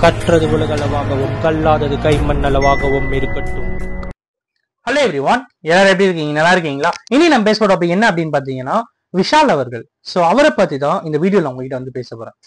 கற்றது உலகளவாகவும் கல்லாதது கைமண் அளவாகவும் இருக்கட்டும். Hello everyone, எல்லாரும் எப்படி இருக்கீங்க? நல்லா இருக்கீங்களா? இனி நம்ம பேச போற டாபிக் என்ன அப்படின்னு பாத்தீங்கன்னா விஷால் அவர்கள். ஸோ அவரை பத்தி தான் இந்த வீடியோல உங்ககிட்ட வந்து பேச போறேன்.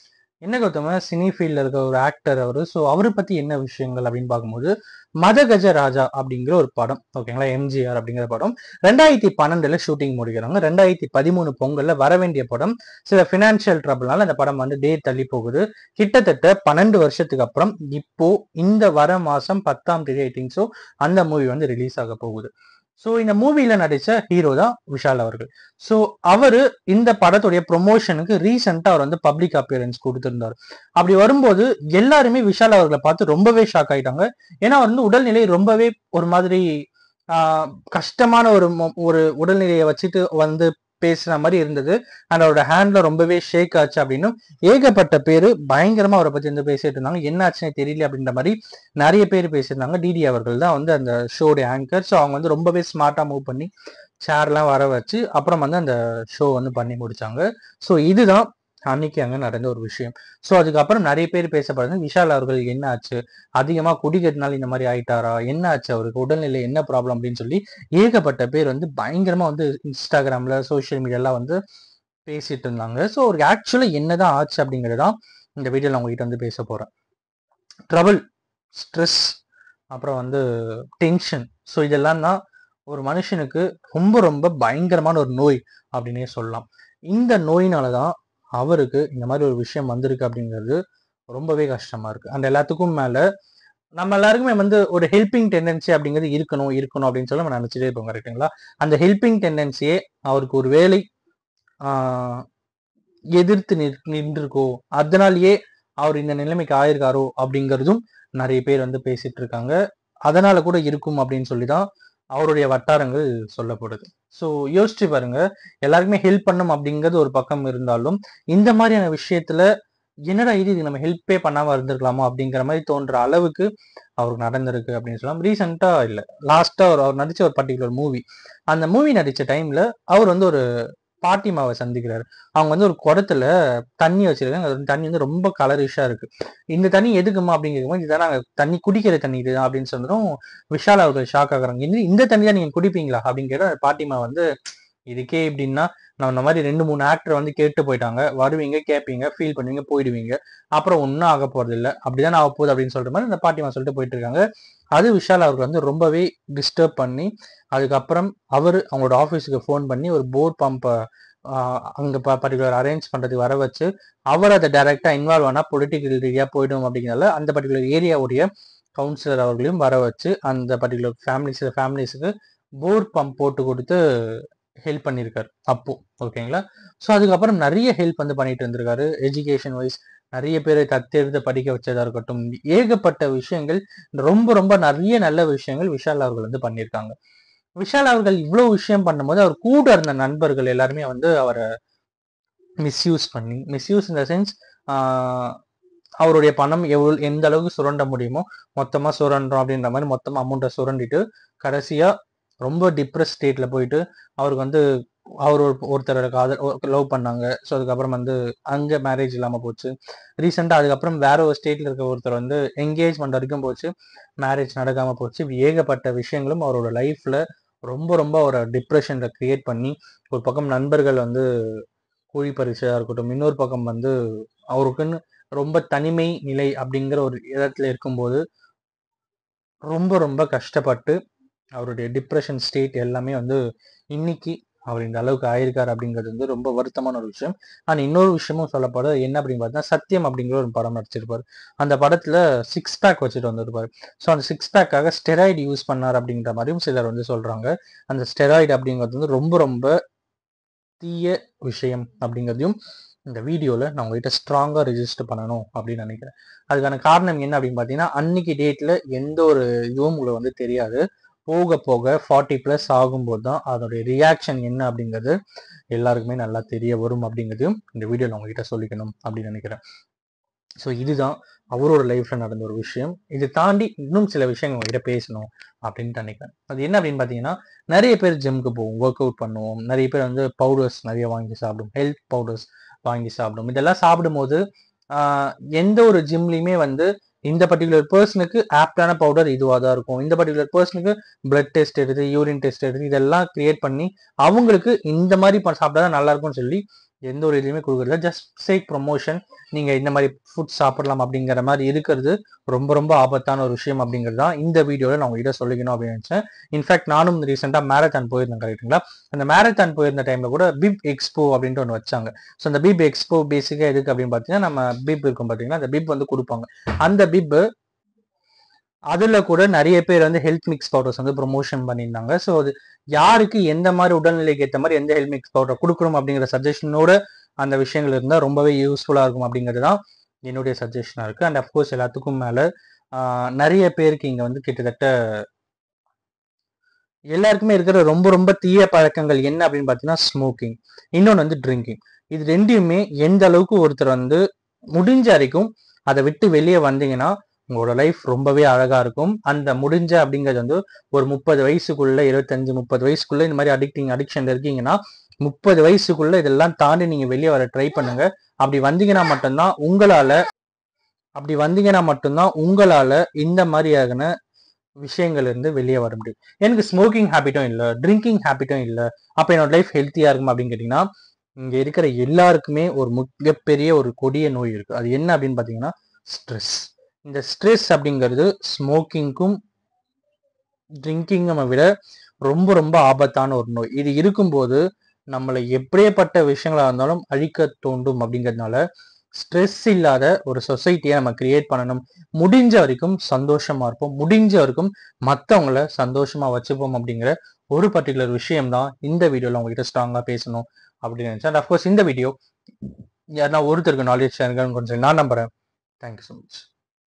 என்ன கௌதம, சினி ஃபீல்ட்ல இருக்க ஒரு ஆக்டர் அவரு. ஸோ அவரை பத்தி என்ன விஷயங்கள் அப்படின்னு பார்க்கும்போது மதகஜ ராஜா அப்படிங்கிற ஒரு படம், ஓகேங்களா, எம்ஜிஆர் அப்படிங்கிற படம் 2012 ஷூட்டிங் முடிக்கிறாங்க. 2013 பொங்கல்ல வர வேண்டிய படம் சில பினான்சியல் ட்ரபிள்னால அந்த படம் வந்து டேட் தள்ளி போகுது. கிட்டத்தட்ட 12 வருஷத்துக்கு அப்புறம் இப்போ இந்த வர மாசம் 10ஆம் தேதி ஐ திங்க் ஸோ அந்த மூவி வந்து ரிலீஸ் ஆக போகுது. ஸோ இந்த மூவில நடிச்ச ஹீரோ தான் விஷால் அவர்கள். ஸோ அவரு இந்த படத்துடைய ப்ரொமோஷனுக்கு ரீசெண்டா அவர் வந்து பப்ளிக் அப்பியரன்ஸ் கொடுத்திருந்தார். அப்படி வரும்போது எல்லாருமே விஷால் அவர்களை பார்த்து ரொம்பவே ஷாக் ஆயிட்டாங்க. ஏன்னா அவர் வந்து உடல்நிலை ரொம்பவே ஒரு மாதிரி கஷ்டமான ஒரு உடல்நிலையை வச்சுட்டு வந்து பேசுற மாதிரி இருந்தது. அண்ட் அவரோட ஹேண்ட்ல ரொம்பவே ஷேக் ஆச்சு அப்படின்னு ஏகப்பட்ட பேரு பயங்கரமா அவரை பத்தி வந்து பேசிட்டு இருந்தாங்க. என்ன ஆச்சுன்னே தெரியல அப்படின்ற மாதிரி நிறைய பேர் பேசியிருந்தாங்க. டிடி அவர்கள் தான் வந்து அந்த ஷோடைய ஆங்கர். ஸோ அவங்க வந்து ரொம்பவே ஸ்மார்ட்டா மூவ் பண்ணி சேர்லாம் வர வச்சு அப்புறம் வந்து அந்த ஷோ வந்து பண்ணி முடிச்சாங்க. ஸோ இதுதான் அன்னைக்கு அங்க நடந்த ஒரு விஷயம். ஸோ அதுக்கப்புறம் நிறைய பேர் பேசப்படுறது விஷால் அவர்கள் என்ன ஆச்சு, அதிகமா குடிக்கிறதுனால இந்த மாதிரி ஆயிட்டாரா, என்ன ஆச்சு, அவருக்கு உடல்நிலை என்ன ப்ராப்ளம் அப்படின்னு சொல்லி ஏகப்பட்ட பேர் வந்து பயங்கரமா வந்து இன்ஸ்டாகிராம்ல சோசியல் மீடியாலாம் வந்து பேசிட்டு இருந்தாங்க. ஸோ அவருக்கு ஆக்சுவலா என்னதான் ஆச்சு அப்படிங்கிறதான் இந்த வீடியோல உங்ககிட்ட வந்து பேச போறேன். ட்ரபிள், ஸ்ட்ரெஸ், அப்புறம் வந்து டென்ஷன், ஸோ இதெல்லாம் தான் ஒரு மனுஷனுக்கு ரொம்ப ரொம்ப பயங்கரமான ஒரு நோய் அப்படின்னே சொல்லலாம். இந்த நோயினாலதான் அவருக்கு இந்த மாதிரி ஒரு விஷயம் வந்திருக்கு அப்படிங்கிறது ரொம்பவே கஷ்டமா இருக்கு. அந்த எல்லாத்துக்கும் மேல நம்ம எல்லாருக்குமே வந்து ஒரு ஹெல்பிங் டெண்டன்சி அப்படிங்கிறது இருக்கணும் இருக்கணும் அப்படின்னு சொல்லி நம்ம நினைச்சிட்டே இருப்போம், கரெக்டுங்களா? அந்த ஹெல்பிங் டெண்டன்சியே அவருக்கு ஒரு வேலை எதிர்த்து நின்றுக்கோ, அதனாலேயே அவர் இந்த நிலைமைக்கு ஆயிருக்காரோ அப்படிங்கிறதும் நிறைய பேர் வந்து பேசிட்டு இருக்காங்க. அதனால கூட இருக்கும் அப்படின்னு சொல்லிதான் அவருடைய வட்டாரங்கள் சொல்லப்படுது. ஸோ யோசிச்சு பாருங்க, எல்லாருக்குமே ஹெல்ப் பண்ணும் அப்படிங்கிறது ஒரு பக்கம் இருந்தாலும் இந்த மாதிரியான விஷயத்துல என்னடா இது நம்ம ஹெல்ப்பே பண்ணாம இருந்திருக்கலாமா அப்படிங்கிற மாதிரி தோன்ற அளவுக்கு அவருக்கு நடந்திருக்கு அப்படின்னு சொல்லலாம். ரீசெண்டா இல்ல, லாஸ்டா அவர் நடிச்ச ஒரு பர்டிகுலர் மூவி, அந்த மூவி நடிச்ச டைம்ல அவர் வந்து ஒரு பாட்டிமாவை சந்திக்கிறாரு. அவங்க வந்து ஒரு குடத்துல தண்ணி வச்சிருக்காங்க. அது தண்ணி வந்து ரொம்ப கலரிஷா இருக்கு. இந்த தண்ணி எதுக்குமா அப்படின்னு கேட்கும்போது, இதுதான் நாங்க தண்ணி குடிக்கிற தண்ணி இதுதான் அப்படின்னு சொன்னதும் விஷால் அவர்கள் ஷாக் ஆகுறாங்க. இந்த தண்ணி தான் நீங்க குடிப்பீங்களா அப்படின்னு கேட்டா பாட்டிமா வந்து இதுக்கே எப்படின்னா, நான் இந்த மாதிரி 2-3 ஆக்டர் வந்து கேட்டு போயிட்டாங்க, வருவீங்க, கேட்பீங்க, ஃபீல் பண்ணுவீங்க, போயிடுவீங்க, அப்புறம் ஒன்னும் ஆக போறது இல்லை, அப்படிதான் ஆக போகுது அப்படின்னு சொல்ற மாதிரி அந்த பாட்டிமா சொல்லிட்டு போயிட்டு இருக்காங்க. அது விஷால் அவர்கள் வந்து ரொம்பவே டிஸ்டர்ப் பண்ணி அதுக்கப்புறம் அவங்களோட ஆஃபீஸுக்கு ஃபோன் பண்ணி ஒரு போர் பம்பை அங்க பர்டிகுலர் அரேஞ்ச் பண்றதுக்கு வர வச்சு அவர் அதை டைரக்டா இன்வால்வ் ஆனா பொலிட்டிக்கல் ரீதியா போயிடும் அப்படிங்கிறதால அந்த பர்டிகுலர் ஏரியாவுடைய கவுன்சிலர் அவர்களையும் வர வச்சு அந்த பர்டிகுலர் ஃபேமிலிஸுக்கு போர் பம்ப் போட்டு கொடுத்து ஹெல்ப் பண்ணியிருக்காரு அப்போ, ஓகேங்களா? ஸோ அதுக்கப்புறம் நிறைய ஹெல்ப் வந்து பண்ணிட்டு இருந்திருக்காரு. எஜுகேஷன் வைஸ் நிறைய பேரை தத்தெடுத்து படிக்க வச்சதா இருக்கட்டும், ஏகப்பட்ட விஷயங்கள், ரொம்ப ரொம்ப நிறைய நல்ல விஷயங்கள் விஷால் அவர்கள் வந்து பண்ணியிருக்காங்க. விஷால் அவர்கள் இவ்வளவு விஷயம் பண்ணும்போது அவர் கூட இருந்த நண்பர்கள் எல்லாருமே வந்து அவரை மிஸ்யூஸ் இன் த சென்ஸ் அவருடைய பணம் எந்த அளவுக்கு சுரண்ட முடியுமோ மொத்தமா சுரண்டோம் அப்படின்ற மாதிரி மொத்தமா அமௌண்ட்டை சுரண்டிட்டு கடைசியா ரொம்ப டிப்ரெஸ் ஸ்டேட்ல போயிட்டு அவருக்கு வந்து அவர் ஒருத்தரோட காதல் லவ் பண்ணாங்க. ஸோ அதுக்கப்புறம் வந்து அங்கே மேரேஜ் இல்லாமல் போச்சு. ரீசெண்டாக அதுக்கப்புறம் வேற ஒரு ஸ்டேட்ல இருக்க ஒருத்தர் வந்து என்கேஜ்மெண்ட் வரைக்கும் போச்சு, மேரேஜ் நடக்காம போச்சு. ஏகப்பட்ட விஷயங்களும் அவரோட லைஃப்ல ரொம்ப ரொம்ப ஒரு டிப்ரெஷன்ல கிரியேட் பண்ணி, ஒரு பக்கம் நண்பர்கள் வந்து கூலி பரிசையா இருக்கட்டும், இன்னொரு பக்கம் வந்து அவருக்குன்னு ரொம்ப தனிமை நிலை அப்படிங்கிற ஒரு இடத்துல இருக்கும்போது ரொம்ப ரொம்ப கஷ்டப்பட்டு அவருடைய டிப்ரெஷன் ஸ்டேட் எல்லாமே வந்து இன்னைக்கு அவர் இந்த அளவுக்கு ஆயிருக்காரு அப்படிங்கிறது வந்து ரொம்ப வருத்தமான ஒரு விஷயம். ஆனா இன்னொரு விஷயமும் சொல்லப்பட என்ன அப்படின்னு பார்த்தீங்கன்னா, சத்தியம் அப்படிங்கிற ஒரு படம் நடிச்சிருப்பாரு. அந்த படத்துல 6 பேக் வச்சுட்டு வந்திருப்பாரு. ஸோ அந்த 6 பேக்காக ஸ்டெராய்டு யூஸ் பண்ணார் அப்படிங்கிற மாதிரியும் சிலர் வந்து சொல்றாங்க. அந்த ஸ்டெராய்டு அப்படிங்கிறது வந்து ரொம்ப ரொம்ப தீய விஷயம் அப்படிங்கிறதையும் இந்த வீடியோல நான் உங்ககிட்ட ஸ்ட்ராங்கா ரெஜிஸ்டர் பண்ணணும் அப்படின்னு நினைக்கிறேன். அதுக்கான காரணம் என்ன அப்படின்னு பார்த்தீங்கன்னா, அன்னைக்கு டேட்ல எந்த ஒரு இதுவும் உங்களுக்கு வந்து தெரியாது. போக போக 40+ ஆகும்போது தான் அதோடைய ரியாக்ஷன் என்ன அப்படிங்கிறது எல்லாருக்குமே நல்லா தெரிய வரும் அப்படிங்கிறதையும் இந்த வீடியோல உங்ககிட்ட சொல்லிக்கணும் அப்படின்னு நினைக்கிறேன். ஸோ இதுதான் அவரோட லைஃப்ல நடந்த ஒரு விஷயம். இதை தாண்டி இன்னும் சில விஷயங்கள் உங்ககிட்ட பேசணும் அப்படின்னு நினைக்கிறேன். அது என்ன அப்படின்னு பார்த்தீங்கன்னா, நிறைய பேர் ஜிம்க்கு போவோம், ஒர்க் அவுட் பண்ணுவோம், நிறைய பேர் வந்து பவுடர்ஸ் நிறைய வாங்கி சாப்பிடும், ஹெல்த் பவுடர்ஸ் வாங்கி சாப்பிடும். இதெல்லாம் சாப்பிடும்போது எந்த ஒரு ஜிம்லையுமே வந்து இந்த பர்டிகுலர் பர்சனுக்கு ஆப்டான பவுடர் இதுவாக தான் இருக்கும், இந்த பர்டிகுலர் பர்சனுக்கு பிளட் டெஸ்ட் எடுத்து யூரின் டெஸ்ட் எடுத்து இதெல்லாம் கிரியேட் பண்ணி அவங்களுக்கு இந்த மாதிரி சாப்பிட்டா தான் நல்லா இருக்கும்னு சொல்லி எந்த ஒரு இதுவுமே கொடுக்குறது ஜஸ்ட் சேக் ப்ரொமோஷன். நீங்க இந்த மாதிரி ஃபுட் சாப்பிடலாம் அப்படிங்கிற மாதிரி இருக்கிறது ரொம்ப ரொம்ப ஆபத்தான ஒரு விஷயம் அப்படிங்கிறது தான் இந்த வீடியோவில் நான் உங்ககிட்ட சொல்லிக்கணும் அப்படின்னு நினைச்சேன். இன்ஃபேக்ட் நானும் ரீசெண்டாக மேரத்தான் போயிருந்தேன், கரெக்டுங்களா? அந்த மேரத்தான் போயிருந்த டைம்ல கூட பிப் எக்ஸ்போ அப்படின்ட்டு ஒன்று வச்சாங்க. ஸோ அந்த பிப் எக்ஸ்போ பேசிக்காக எதுக்கு அப்படின்னு பார்த்தீங்கன்னா, நம்ம பிப் இருக்கும் பார்த்தீங்கன்னா, அந்த பிப் வந்து கொடுப்பாங்க. அந்த பிப் அதுல கூட நிறைய பேர் வந்து ஹெல்த் மிக்ஸ் பவுடர்ஸ் வந்து ப்ரொமோஷன் பண்ணியிருந்தாங்க. ஸோ அது யாருக்கு எந்த மாதிரி உடல்நிலைக்கு ஏற்ற மாதிரி எந்த ஹெல்த் மிக்ஸ் பவுடர் கொடுக்கணும் அப்படிங்கிற சஜஷனோட அந்த விஷயங்கள் இருந்தால் ரொம்பவே யூஸ்ஃபுல்லா இருக்கும் அப்படிங்கிறது தான் என்னுடைய சஜஷனா இருக்கு. அண்ட் அஃப்கோர்ஸ் எல்லாத்துக்கும் மேல நிறைய பேருக்கு இங்க வந்து கிட்டத்தட்ட எல்லாருக்குமே இருக்கிற ரொம்ப ரொம்ப தீய பழக்கங்கள் என்ன அப்படின்னு பார்த்தீங்கன்னா ஸ்மோக்கிங், இன்னொன்று வந்து ட்ரிங்கிங். இது ரெண்டையுமே எந்த அளவுக்கு ஒருத்தர் வந்து முடிஞ்ச வரைக்கும் அதை விட்டு வெளியே வந்தீங்கன்னா உங்களோட லைஃப் ரொம்பவே அழகா இருக்கும். அந்த முடிஞ்ச அப்படிங்கிறது வந்து ஒரு 30 வயசுக்குள்ள 25-30 வயசுக்குள்ள இந்த மாதிரி அடிக்ஷன் இருக்கீங்கன்னா 30 வயசுக்குள்ள இதெல்லாம் தாண்டி நீங்க வெளியே வர ட்ரை பண்ணுங்க. அப்படி வந்தீங்கன்னா மட்டும்தான் உங்களால இந்த மாதிரியான விஷயங்கள்ல இருந்து வெளியே வர முடியும். எனக்கு ஸ்மோக்கிங் ஹேபிட்டும் இல்லை, ட்ரிங்கிங் ஹேபிட்டும் இல்லை, அப்ப என்னோட லைஃப் ஹெல்த்தியா இருக்கும் அப்படின்னு கேட்டீங்கன்னா, இங்க இருக்கிற எல்லாருக்குமே ஒரு மிகப்பெரிய ஒரு கொடிய நோய் இருக்கு. அது என்ன அப்படின்னு பாத்தீங்கன்னா ஸ்ட்ரெஸ். இந்த ஸ்ட்ரெஸ் அப்படிங்கிறது ஸ்மோக்கிங்க்கும் ட்ரிங்கிங்கை விட ரொம்ப ரொம்ப ஆபத்தான ஒரு நோய். இது இருக்கும்போது நம்மளை எப்படியேப்பட்ட விஷயங்களா இருந்தாலும் அழிக்க தோண்டும். அப்படிங்கிறதுனால ஸ்ட்ரெஸ் இல்லாத ஒரு சொசைட்டியை நம்ம கிரியேட் பண்ணணும். முடிஞ்ச வரைக்கும் சந்தோஷமா இருப்போம், முடிஞ்ச வரைக்கும் மற்றவங்கள சந்தோஷமா வச்சுப்போம் அப்படிங்கிற ஒரு பர்டிகுலர் விஷயம் தான் இந்த வீடியோல உங்ககிட்ட ஸ்ட்ராங்கா பேசணும் அப்படின்னு நினைச்சேன். அண்ட் அஃப்கோர்ஸ் இந்த வீடியோ யாருன்னா ஒருத்தருக்கு நாலேஜ் ஷேர் கொஞ்சம் நான் நம்புறேன். Thank you so much.